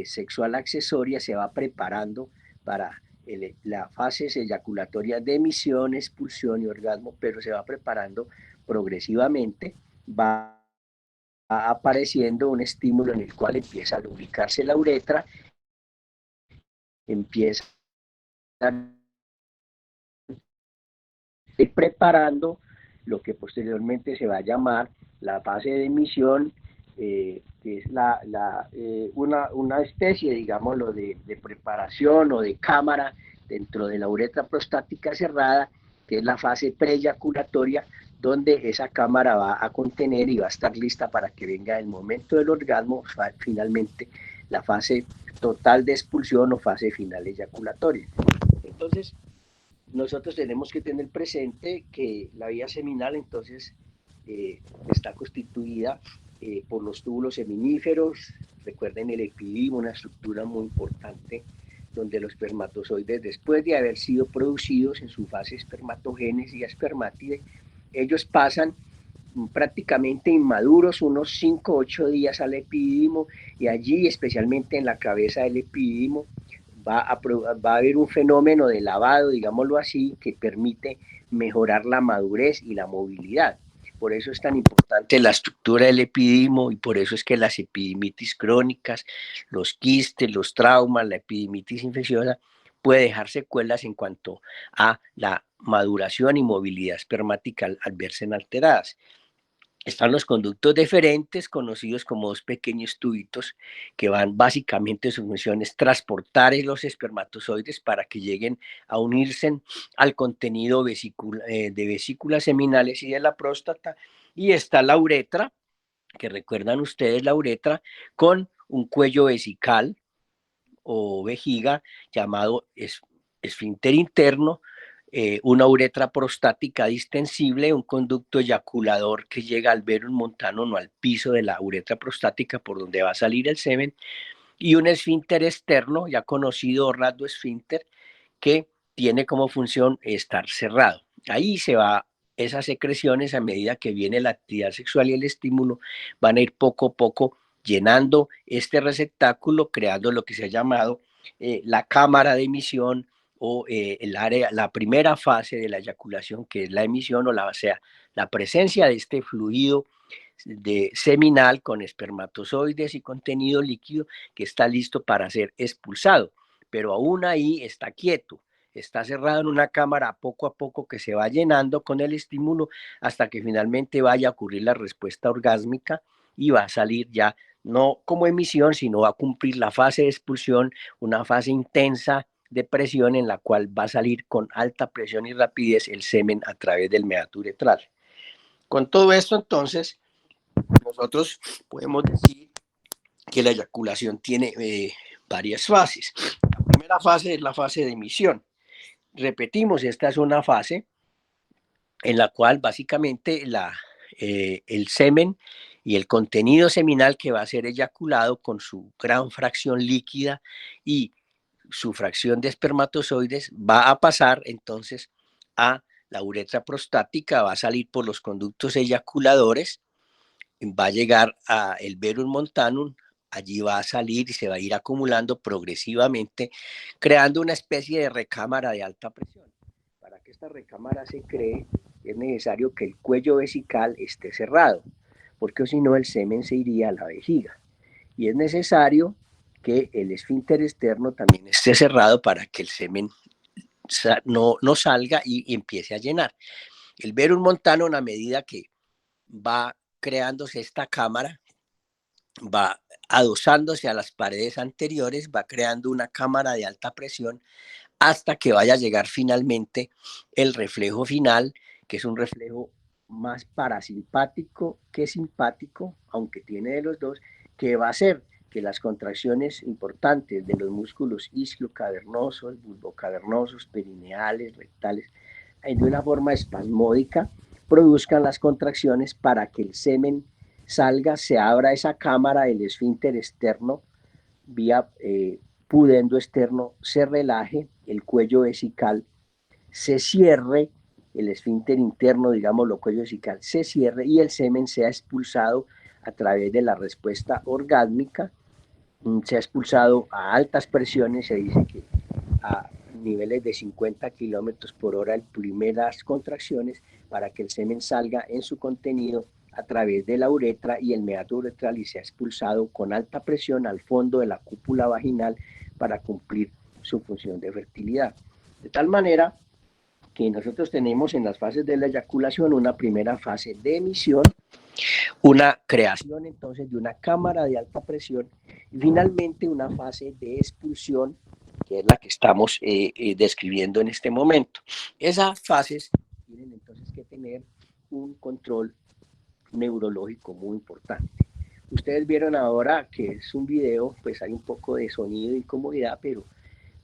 sexual accesoria se va preparando para la fase eyaculatoria de emisión, expulsión y orgasmo, pero se va preparando progresivamente, va apareciendo un estímulo en el cual empieza a lubricarse la uretra, empieza a ir preparando lo que posteriormente se va a llamar la fase de emisión, que es una especie, digámoslo, de preparación o de cámara dentro de la uretra prostática cerrada, que es la fase preeyaculatoria, donde esa cámara va a contener y va a estar lista para que venga el momento del orgasmo, finalmente la fase total de expulsión o fase final eyaculatoria. Entonces, nosotros tenemos que tener presente que la vía seminal entonces está constituida por los túbulos seminíferos. Recuerden el epidimo, una estructura muy importante donde los espermatozoides, después de haber sido producidos en su fase espermatogénesis y espermátide, ellos pasan prácticamente inmaduros unos 5 o 8 días al epidimo, y allí, especialmente en la cabeza del epidimo, va a haber un fenómeno de lavado, digámoslo así, que permite mejorar la madurez y la movilidad. Por eso es tan importante la estructura del epidimo, y por eso es que las epidimitis crónicas, los quistes, los traumas, la epidimitis infecciosa puede dejar secuelas en cuanto a la maduración y movilidad espermática al verse alteradas. Están los conductos deferentes, conocidos como dos pequeños tubitos, que van básicamente, su función es transportar los espermatozoides para que lleguen a unirse al contenido de vesículas seminales y de la próstata. Y está la uretra, que recuerdan ustedes la uretra, con un cuello vesical o vejiga llamado esfínter interno, una uretra prostática distensible, un conducto eyaculador que llega al verum montanum, no al piso de la uretra prostática por donde va a salir el semen, y un esfínter externo, ya conocido rhabdoesfínter, que tiene como función estar cerrado. Ahí se va, esas secreciones, a medida que viene la actividad sexual y el estímulo, van a ir poco a poco llenando este receptáculo, creando lo que se ha llamado la cámara de emisión, o el área, la primera fase de la eyaculación, que es la emisión, o sea, la presencia de este fluido de seminal con espermatozoides y contenido líquido que está listo para ser expulsado, pero aún ahí está quieto, está cerrado en una cámara poco a poco que se va llenando con el estímulo hasta que finalmente vaya a ocurrir la respuesta orgásmica y va a salir ya no como emisión, sino va a cumplir la fase de expulsión, una fase intensa de presión en la cual va a salir con alta presión y rapidez el semen a través del meato uretral. Con todo esto, entonces, nosotros podemos decir que la eyaculación tiene varias fases. La primera fase es la fase de emisión. Repetimos, esta es una fase en la cual básicamente el semen y el contenido seminal que va a ser eyaculado con su gran fracción líquida y su fracción de espermatozoides va a pasar entonces a la uretra prostática, va a salir por los conductos eyaculadores, va a llegar a el verum montanum, allí va a salir y se va a ir acumulando progresivamente, creando una especie de recámara de alta presión. Para que esta recámara se cree, es necesario que el cuello vesical esté cerrado, porque si no el semen se iría a la vejiga. Y es necesario que el esfínter externo también esté cerrado para que el semen no salga y empiece a llenar. El verum montanum, a medida que va creándose esta cámara, va adosándose a las paredes anteriores, va creando una cámara de alta presión hasta que vaya a llegar finalmente el reflejo final, que es un reflejo más parasimpático que simpático, aunque tiene de los dos, que va a hacer que las contracciones importantes de los músculos isquiocavernosos, bulbocavernosos, perineales, rectales, de una forma espasmódica, produzcan las contracciones para que el semen salga, se abra esa cámara del esfínter externo vía pudendo externo se relaje, el cuello vesical se cierre, el esfínter interno, digámoslo, cuello vesical, se cierre y el semen sea expulsado a través de la respuesta orgásmica, se ha expulsado a altas presiones, se dice que a niveles de 50 kilómetros por hora en primeras contracciones, para que el semen salga en su contenido a través de la uretra y el meato uretral y sea expulsado con alta presión al fondo de la cúpula vaginal para cumplir su función de fertilidad. De tal manera que nosotros tenemos en las fases de la eyaculación una primera fase de emisión, una creación entonces de una cámara de alta presión y finalmente una fase de expulsión, que es la que estamos describiendo en este momento. Esas fases tienen entonces que tener un control neurológico muy importante. Ustedes vieron ahora que es un video, pues hay un poco de sonido e incomodidad, pero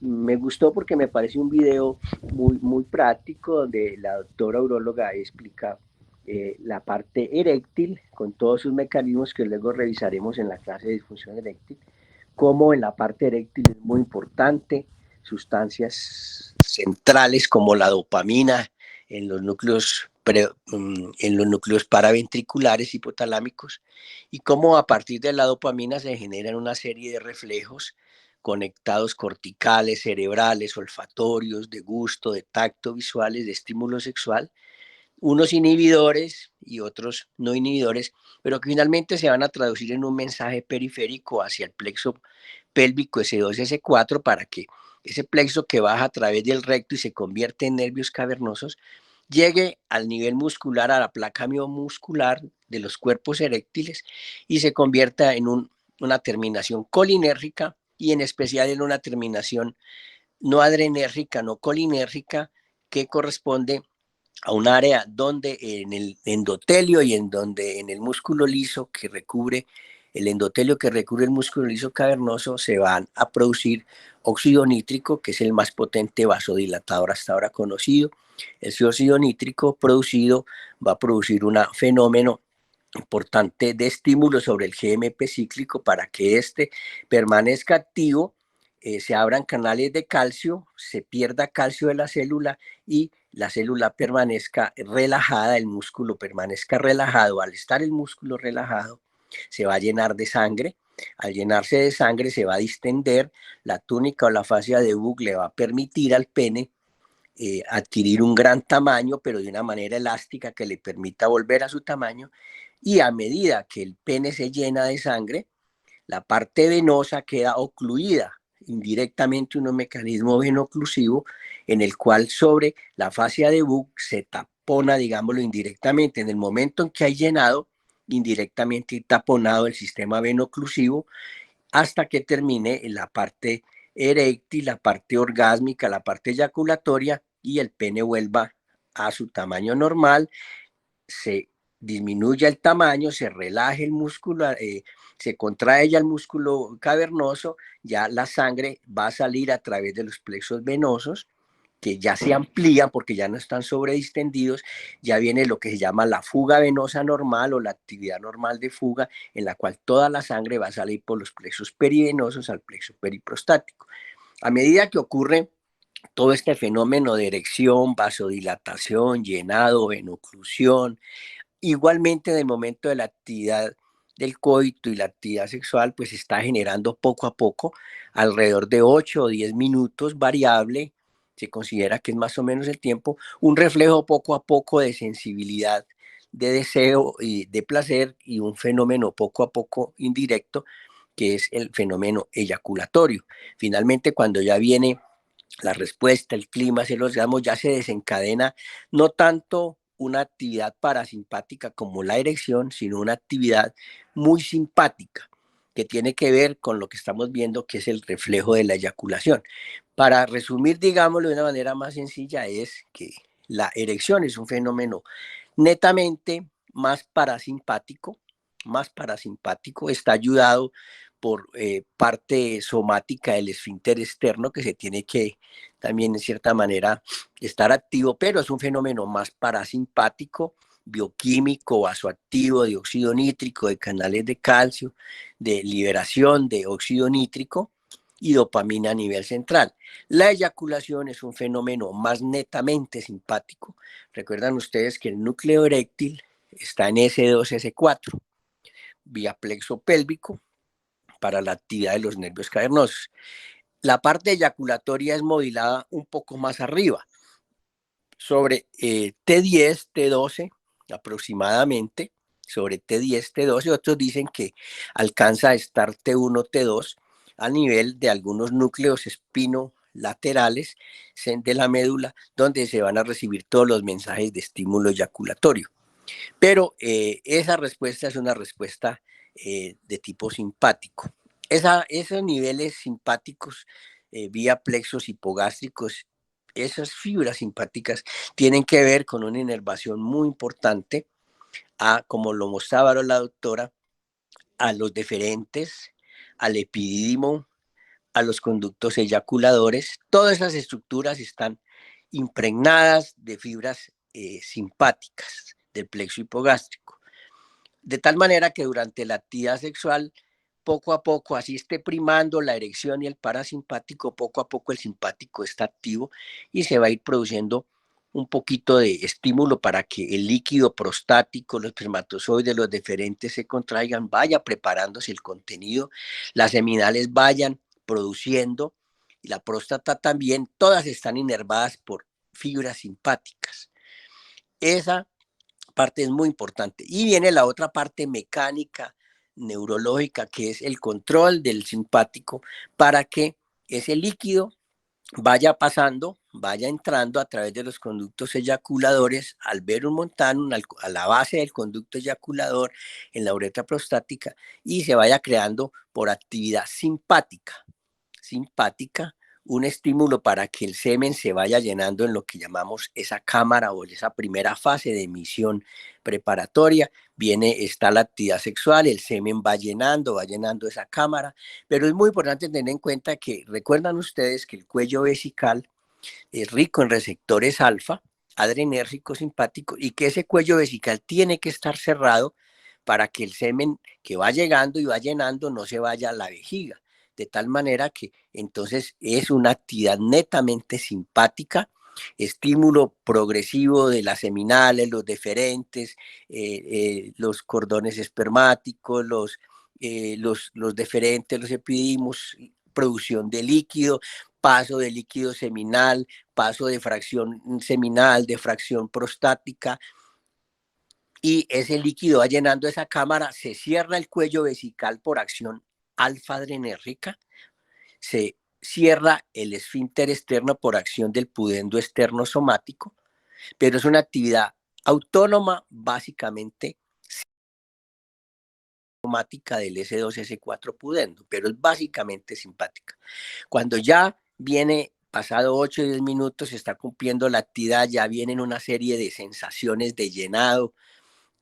me gustó porque me parece un video muy práctico donde la doctora uróloga explica la parte eréctil con todos sus mecanismos que luego revisaremos en la clase de disfunción eréctil, como en la parte eréctil es muy importante, sustancias centrales como la dopamina en los núcleos paraventriculares hipotalámicos, y cómo a partir de la dopamina se generan una serie de reflejos conectados corticales, cerebrales, olfatorios, de gusto, de tacto, visuales, de estímulo sexual, unos inhibidores y otros no inhibidores, pero que finalmente se van a traducir en un mensaje periférico hacia el plexo pélvico S2, S4, para que ese plexo que baja a través del recto y se convierte en nervios cavernosos, llegue al nivel muscular, a la placa miomuscular de los cuerpos eréctiles y se convierta en una terminación colinérgica y en especial en una terminación no adrenérgica, no colinérgica, que corresponde a un área donde en el endotelio y en donde en el músculo liso que recubre el endotelio que recubre el músculo liso cavernoso se van a producir óxido nítrico, que es el más potente vasodilatador hasta ahora conocido. Ese óxido nítrico producido va a producir un fenómeno importante de estímulo sobre el GMP cíclico para que éste permanezca activo, se abran canales de calcio, se pierda calcio de la célula y la célula permanezca relajada, el músculo permanezca relajado. Al estar el músculo relajado, se va a llenar de sangre. Al llenarse de sangre se va a distender, la túnica o la fascia de Book le va a permitir al pene adquirir un gran tamaño, pero de una manera elástica que le permita volver a su tamaño. Y a medida que el pene se llena de sangre, la parte venosa queda ocluida, indirectamente un mecanismo venoclusivo en el cual sobre la fascia de Book se tapona, digámoslo indirectamente, en el momento en que hay llenado, indirectamente taponado el sistema venoclusivo hasta que termine en la parte eréctil, la parte orgásmica, la parte eyaculatoria y el pene vuelva a su tamaño normal, se disminuya el tamaño, se relaje el músculo, se contrae ya el músculo cavernoso, ya la sangre va a salir a través de los plexos venosos, que ya se amplían porque ya no están sobredistendidos, ya viene lo que se llama la fuga venosa normal o la actividad normal de fuga, en la cual toda la sangre va a salir por los plexos perivenosos al plexo periprostático. A medida que ocurre todo este fenómeno de erección, vasodilatación, llenado, venoclusión, igualmente en el momento de la actividad del coito y la actividad sexual, pues está generando poco a poco, alrededor de 8 o 10 minutos, variable, se considera que es más o menos el tiempo, un reflejo poco a poco de sensibilidad, de deseo y de placer, y un fenómeno poco a poco indirecto, que es el fenómeno eyaculatorio. Finalmente, cuando ya viene la respuesta, el clima, el orgasmo, ya se desencadena no tanto una actividad parasimpática como la erección, sino una actividad muy simpática que tiene que ver con lo que estamos viendo, que es el reflejo de la eyaculación. Para resumir, digámoslo de una manera más sencilla, es que la erección es un fenómeno netamente más parasimpático, está ayudado por parte somática del esfínter externo que se tiene que también en cierta manera estar activo, pero es un fenómeno más parasimpático, bioquímico, vasoactivo, de óxido nítrico, de canales de calcio, de liberación de óxido nítrico, y dopamina a nivel central. La eyaculación es un fenómeno más netamente simpático. Recuerdan ustedes que el núcleo eréctil está en S2, S4, vía plexo pélvico para la actividad de los nervios cavernosos. La parte eyaculatoria es modulada un poco más arriba, sobre T10, T12 aproximadamente, sobre T10, T12, otros dicen que alcanza a estar T1, T2 a nivel de algunos núcleos espinolaterales de la médula, donde se van a recibir todos los mensajes de estímulo eyaculatorio. Pero esa respuesta es una respuesta de tipo simpático. Esos niveles simpáticos vía plexos hipogástricos, esas fibras simpáticas tienen que ver con una inervación muy importante como lo mostraba la doctora, a los deferentes, al epidídimo, a los conductos eyaculadores. Todas esas estructuras están impregnadas de fibras simpáticas del plexo hipogástrico. De tal manera que durante la actividad sexual, poco a poco, así esté primando la erección y el parasimpático, poco a poco el simpático está activo y se va a ir produciendo un poquito de estímulo para que el líquido prostático, los espermatozoides, los deferentes se contraigan, vaya preparándose el contenido, las seminales vayan produciendo, y la próstata también, todas están inervadas por fibras simpáticas. Esa parte es muy importante. Y viene la otra parte mecánica, neurológica, que es el control del simpático para que ese líquido vaya pasando, vaya entrando a través de los conductos eyaculadores al verum montanum, a la base del conducto eyaculador en la uretra prostática, y se vaya creando por actividad simpática un estímulo para que el semen se vaya llenando en lo que llamamos esa cámara o esa primera fase de emisión preparatoria. Está la actividad sexual, el semen va llenando esa cámara, pero es muy importante tener en cuenta que recuerdan ustedes que el cuello vesical es rico en receptores alfa, adrenérgicos simpáticos, y que ese cuello vesical tiene que estar cerrado para que el semen que va llegando y va llenando no se vaya a la vejiga, de tal manera que entonces es una actividad netamente simpática, estímulo progresivo de las seminales, los deferentes, los cordones espermáticos, los deferentes, los epidimos, producción de líquido, paso de líquido seminal, paso de fracción seminal, de fracción prostática, y ese líquido va llenando esa cámara, se cierra el cuello vesical por acción alfa-adrenérgica, se cierra el esfínter externo por acción del pudendo externo somático, pero es una actividad autónoma, básicamente somática del S2, S4 pudendo, pero es básicamente simpática. Cuando ya viene pasado 8 o 10 minutos, se está cumpliendo la actividad, ya vienen una serie de sensaciones de llenado,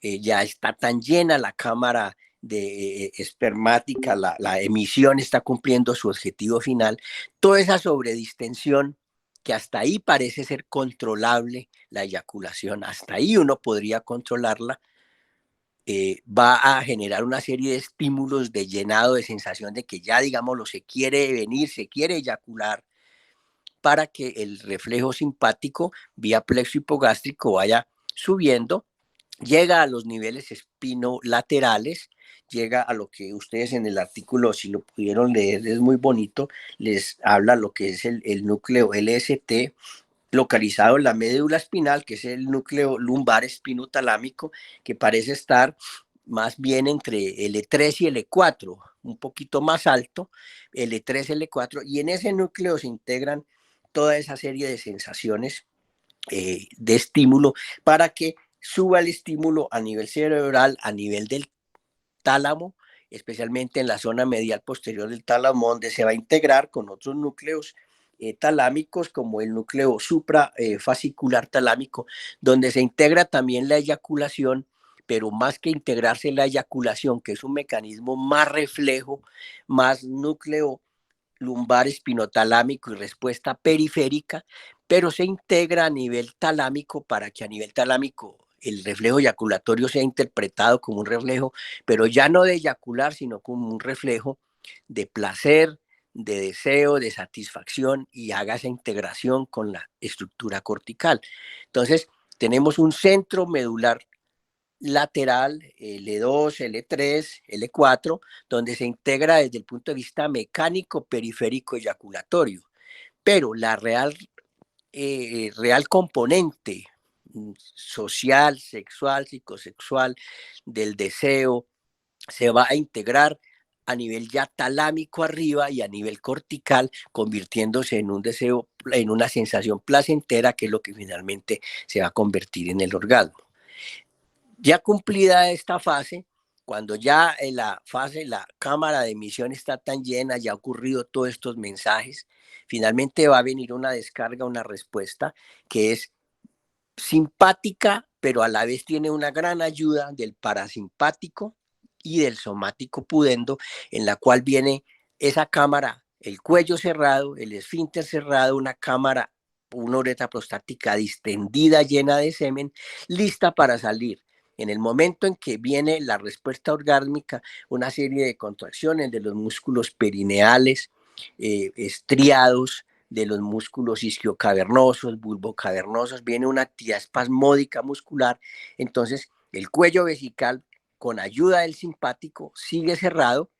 ya está tan llena la cámara de espermática, la emisión está cumpliendo su objetivo final, toda esa sobredistensión que hasta ahí parece ser controlable la eyaculación, hasta ahí uno podría controlarla, va a generar una serie de estímulos de llenado, de sensación de que ya, digámoslo, se quiere venir, se quiere eyacular, para que el reflejo simpático vía plexo hipogástrico vaya subiendo, llega a los niveles espinolaterales, llega a lo que ustedes en el artículo, si lo pudieron leer, es muy bonito, les habla lo que es el núcleo LST, localizado en la médula espinal, que es el núcleo lumbar espinotalámico, que parece estar más bien entre L3 y L4, un poquito más alto, L3, L4, y en ese núcleo se integran toda esa serie de sensaciones de estímulo para que suba el estímulo a nivel cerebral, a nivel del tálamo, especialmente en la zona medial posterior del tálamo, donde se va a integrar con otros núcleos talámicos, como el núcleo suprafascicular talámico, donde se integra también la eyaculación, pero más que integrarse la eyaculación, que es un mecanismo más reflejo, más núcleo lumbar espinotalámico y respuesta periférica, pero se integra a nivel talámico para que a nivel talámico el reflejo eyaculatorio sea interpretado como un reflejo, pero ya no de eyacular, sino como un reflejo de placer, de deseo, de satisfacción y haga esa integración con la estructura cortical. Entonces, tenemos un centro medular lateral, L2, L3, L4, donde se integra desde el punto de vista mecánico, periférico, eyaculatorio. Pero la real componente social, sexual, psicosexual del deseo se va a integrar a nivel ya talámico arriba y a nivel cortical, convirtiéndose en un deseo, en una sensación placentera, que es lo que finalmente se va a convertir en el orgasmo. Ya cumplida esta fase, cuando ya en la fase, la cámara de emisión está tan llena, ya ha ocurrido todos estos mensajes, finalmente va a venir una descarga, una respuesta que es simpática, pero a la vez tiene una gran ayuda del parasimpático y del somático pudendo, en la cual viene esa cámara, el cuello cerrado, el esfínter cerrado, una cámara, una uretra prostática distendida, llena de semen, lista para salir. En el momento en que viene la respuesta orgásmica, una serie de contracciones de los músculos perineales, estriados, de los músculos isquiocavernosos, bulbocavernosos, viene una actividad espasmódica muscular. Entonces, el cuello vesical, con ayuda del simpático, sigue cerrado,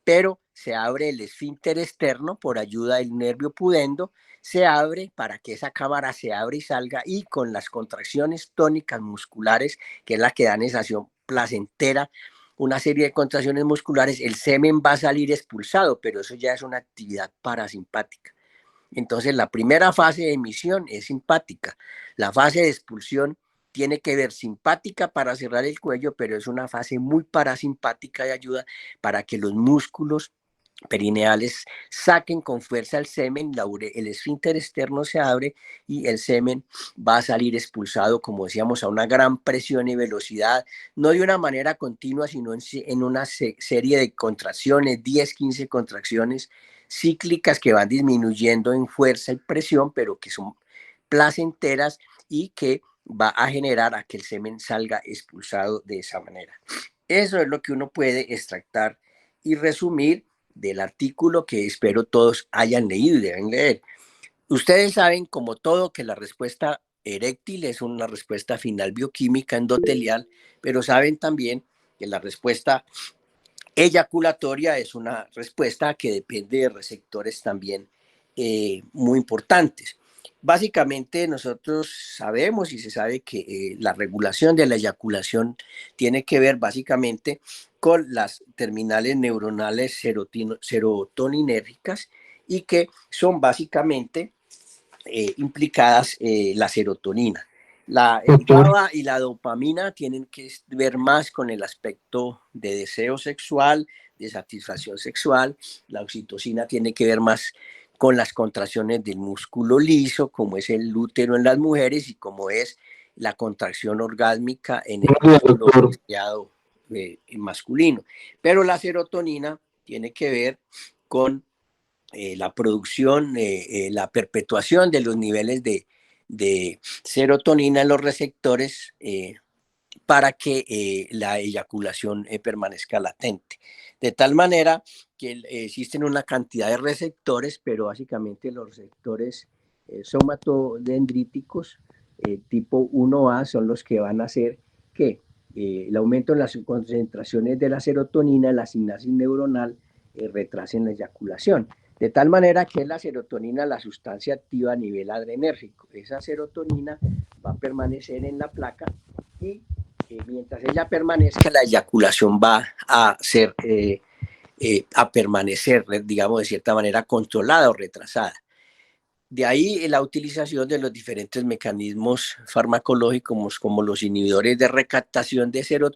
pero se abre el esfínter externo por ayuda del nervio pudendo, se abre para que esa cámara se abra y salga, y con las contracciones tónicas musculares, que es la que da sensación placentera, una serie de contracciones musculares, el semen va a salir expulsado, pero eso ya es una actividad parasimpática. Entonces, la primera fase de emisión es simpática. La fase de expulsión tiene que ver simpática para cerrar el cuello, pero es una fase muy parasimpática y ayuda para que los músculos perineales saquen con fuerza el semen, el esfínter externo se abre y el semen va a salir expulsado, como decíamos, a una gran presión y velocidad, no de una manera continua, sino en una serie de contracciones, 10, 15 contracciones cíclicas que van disminuyendo en fuerza y presión, pero que son placenteras y que va a generar a que el semen salga expulsado de esa manera. Eso es lo que uno puede extractar y resumir del artículo, que espero todos hayan leído y deben leer. Ustedes saben, como todo, que la respuesta eréctil es una respuesta final bioquímica endotelial, pero saben también que la respuesta eyaculatoria es una respuesta que depende de receptores también muy importantes. Básicamente nosotros sabemos y se sabe que la regulación de la eyaculación tiene que ver básicamente con las terminales neuronales serotoninérgicas, y que son básicamente implicadas la serotonina. El GABA y la dopamina tienen que ver más con el aspecto de deseo sexual, de satisfacción sexual. La oxitocina tiene que ver más con las contracciones del músculo liso, como es el útero en las mujeres y como es la contracción orgásmica en el músculo estriado masculino. Pero la serotonina tiene que ver con la producción, la perpetuación de los niveles de serotonina en los receptores para que la eyaculación permanezca latente. De tal manera que existen una cantidad de receptores, pero básicamente los receptores somatodendríticos tipo 1A son los que van a hacer que el aumento en las concentraciones de la serotonina, la sinapsis neuronal, retrasen la eyaculación. De tal manera que la serotonina, la sustancia activa a nivel adrenérgico. Esa serotonina va a permanecer en la placa y mientras ella permanezca, la eyaculación va a ser, a permanecer, digamos, de cierta manera controlada o retrasada. De ahí la utilización de los diferentes mecanismos farmacológicos como los inhibidores de recaptación de serotonina,